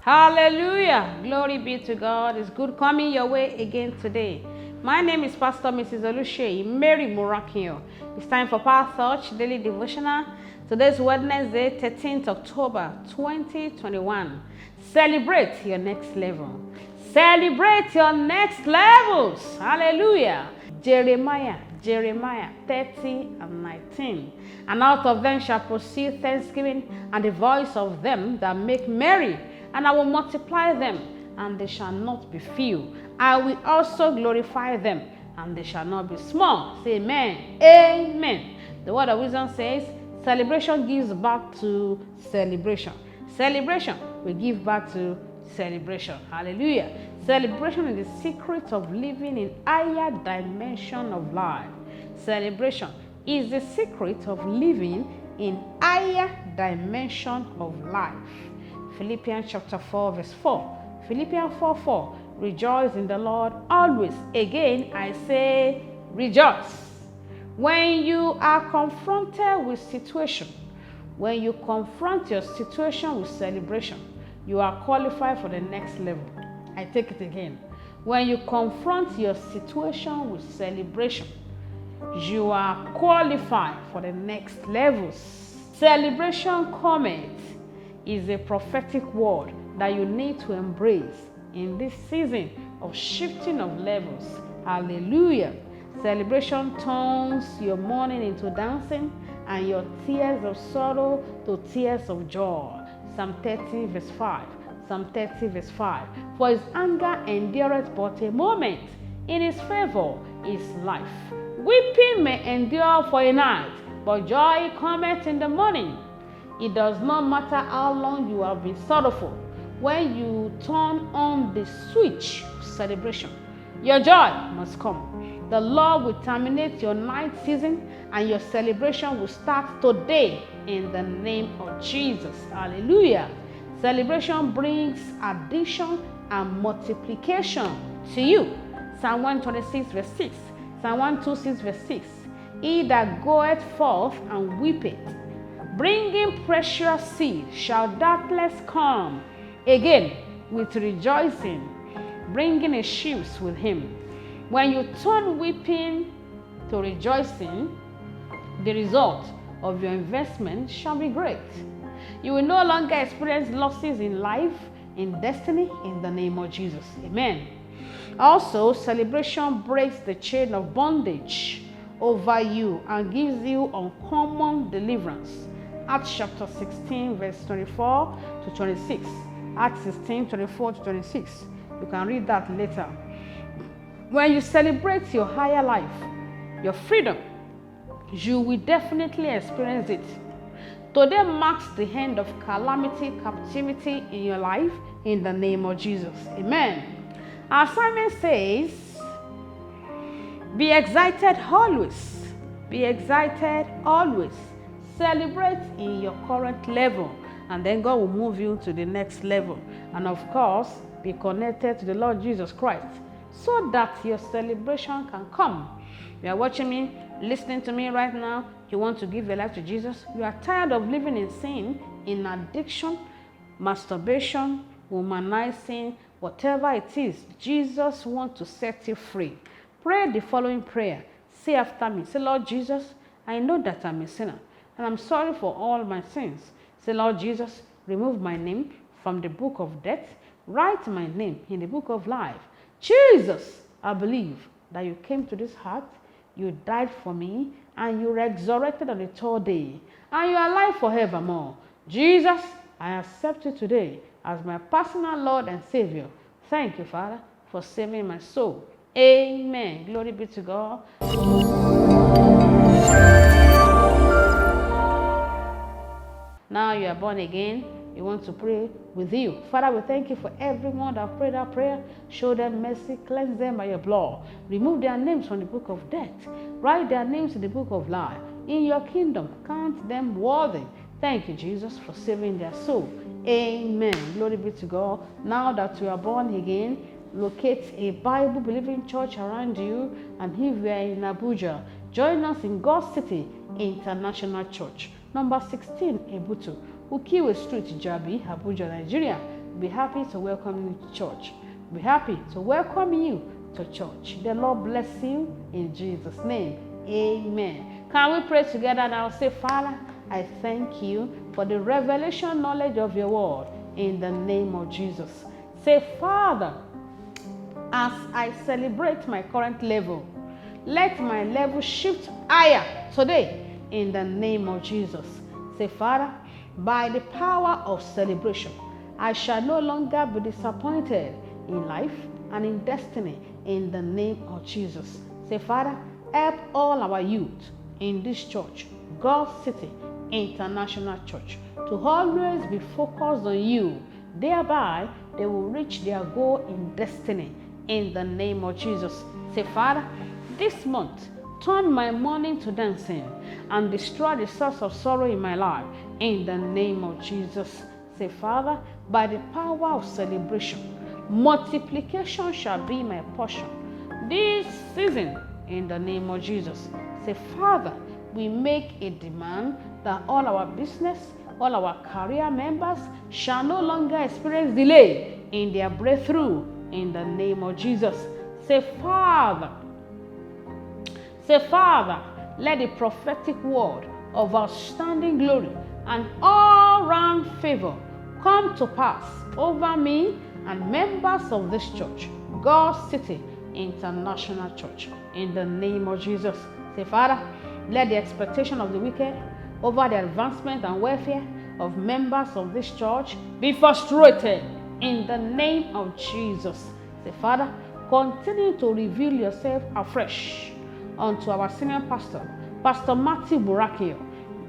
Hallelujah. Glory be to God. It's good coming your way again today. My name is Pastor Mrs. Oluseyi Mary Murakio. It's time for Power Touch Daily Devotional. Today's Wednesday, 13th October 2021. Celebrate your next level. Celebrate your next levels. Hallelujah. Jeremiah 30:19. And out of them shall proceed thanksgiving and the voice of them that make merry. And I will multiply them, and they shall not be few. I will also glorify them, and they shall not be small. Say amen. Amen. The word of wisdom says, celebration gives back to celebration. Celebration will give back to celebration. Hallelujah. Celebration is the secret of living in higher dimension of life. Celebration is the secret of living in higher dimension of life. Philippians chapter 4 verse 4. Philippians 4:4. Rejoice in the Lord always. Again, I say rejoice. When you are confronted with situation, when you confront your situation with celebration, you are qualified for the next level. I take it again. When you confront your situation with celebration, you are qualified for the next levels. Celebration comment is a prophetic word that you need to embrace in this season of shifting of levels. Hallelujah. Celebration turns your mourning into dancing and your tears of sorrow to tears of joy. Psalm 30 verse 5. Psalm 30 verse 5. For his anger endureth but a moment, in his favor is life. Weeping may endure for a night, but joy cometh in the morning. It does not matter how long you have been sorrowful. When you turn on the switch of celebration, your joy must come. The Lord will terminate your night season and your celebration will start today in the name of Jesus. Hallelujah. Celebration brings addition and multiplication to you. Psalm 126 verse 6. Psalm 126 verse 6. He that goeth forth and weepeth, bringing precious seed, shall doubtless come again with rejoicing, bringing a sheaves with him. When you turn weeping to rejoicing, the result of your investment shall be great. You will no longer experience losses in life, in destiny, in the name of Jesus. Amen. Also, celebration breaks the chain of bondage over you and gives you uncommon deliverance. Acts chapter 16 verse 24 to 26. Acts 16, 24 to 26. You can read that later. When you celebrate your higher life, your freedom, you will definitely experience it. Today marks the end of calamity, captivity in your life in the name of Jesus. Amen. Our assignment says, be excited always. Be excited always. Celebrate in your current level, and then God will move you to the next level. And of course, be connected to the Lord Jesus Christ so that your celebration can come. You are watching me, listening to me right now. You want to give your life to Jesus. You are tired of living in sin, in addiction, masturbation, womanizing, whatever it is. Jesus wants to set you free. Pray the following prayer. Say after me. Say, Lord Jesus, I know that I'm a sinner, and I'm sorry for all my sins. Say, Lord Jesus, remove my name from the book of death. Write my name in the book of life. Jesus, I believe that you came to this earth, you died for me, and you resurrected on the third day, and you are alive forevermore. Jesus, I accept you today as my personal Lord and Savior. Thank you, Father, for saving my soul. Amen. Glory be to God. Now you are born again. You want to pray with you. Father, we thank you for everyone that prayed that prayer. Show them mercy. Cleanse them by your blood. Remove their names from the book of death. Write their names in the book of life. In your kingdom, count them worthy. Thank you, Jesus, for saving their soul. Amen. Glory be to God. Now that you are born again, locate a Bible-believing church around you. And if you are in Abuja, join us in God's City International Church, number 16, Ebutu, Ukiwe Street, Jabi, Abuja, Nigeria. Be happy to welcome you to church. Be happy to welcome you to church. The Lord bless you in Jesus' name. Amen. Can we pray together now? Say, Father, I thank you for the revelation knowledge of your word in the name of Jesus. Say, Father, as I celebrate my current level, let my level shift higher today in the name of Jesus. Say, Father, by the power of celebration, I shall no longer be disappointed in life and in destiny in the name of Jesus. Say, Father, help all our youth in this church, God City International Church, to always be focused on you. Thereby, they will reach their goal in destiny in the name of Jesus. Say, Father, this month, turn my mourning to dancing and destroy the source of sorrow in my life in the name of Jesus. Say, Father, by the power of celebration, multiplication shall be my portion this season in the name of Jesus. Say, Father, we make a demand that all our business, all our career members shall no longer experience delay in their breakthrough in the name of Jesus. Say, Father, let the prophetic word of outstanding glory and all-round favor come to pass over me and members of this church, God City International Church, in the name of Jesus. Say, Father, let the expectation of the wicked over the advancement and welfare of members of this church be frustrated in the name of Jesus. Say, Father, continue to reveal yourself afresh unto our senior pastor, Pastor Matthew Burakio,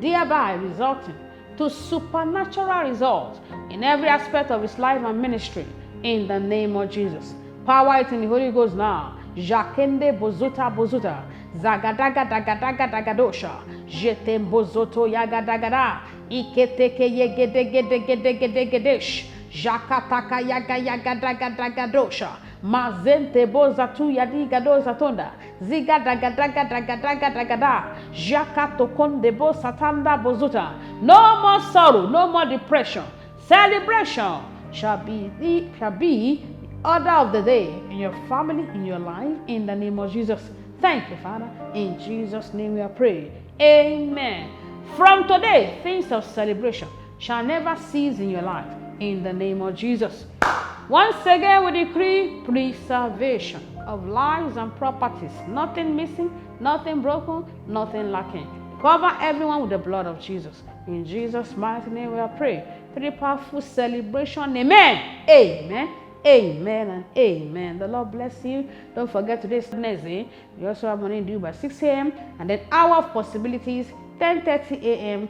thereby resulting to supernatural results in every aspect of his life and ministry in the name of Jesus. Power it in the Holy Ghost now. Jakende bozuta, zagadaga dagadaga dagadosha, jetem bozoto yagadagada, iketeke yegedegedegedegedesh, jakataka yagadagadosha, mazente bozatu yadigadozatonda, zigadagadagadagada, jakatokonde bozatanda bozuta. No more sorrow, no more depression. Celebration shall be the order of the day in your family, in your life, in the name of Jesus. Thank you, Father. In Jesus' name we are praying. Amen. From today, things of celebration shall never cease in your life, in the name of Jesus. Once again, we decree preservation of lives and properties. Nothing missing, nothing broken, nothing lacking. Cover everyone with the blood of Jesus. In Jesus' mighty name we are praying. Pretty powerful celebration. Amen. Amen. Amen and amen. The Lord bless you. Don't forget today's Wednesday. We also have morning due by 6 a.m. and then hour of possibilities 10:30 a.m.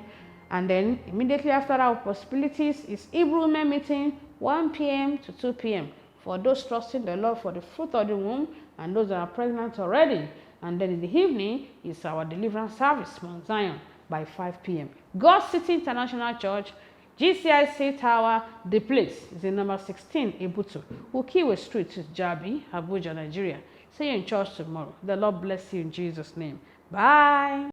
and then immediately after our possibilities is Hebrew women meeting 1 p.m. to 2 p.m. for those trusting the Lord for the fruit of the womb and those that are pregnant already. And then in the evening is our deliverance service, Mount Zion, by 5 p.m. God City International Church, GCIC Tower, the place is in number 16, Ebutu, Ukiwe Street, Jabi, Abuja, Nigeria. See you in church tomorrow. The Lord bless you in Jesus' name. Bye.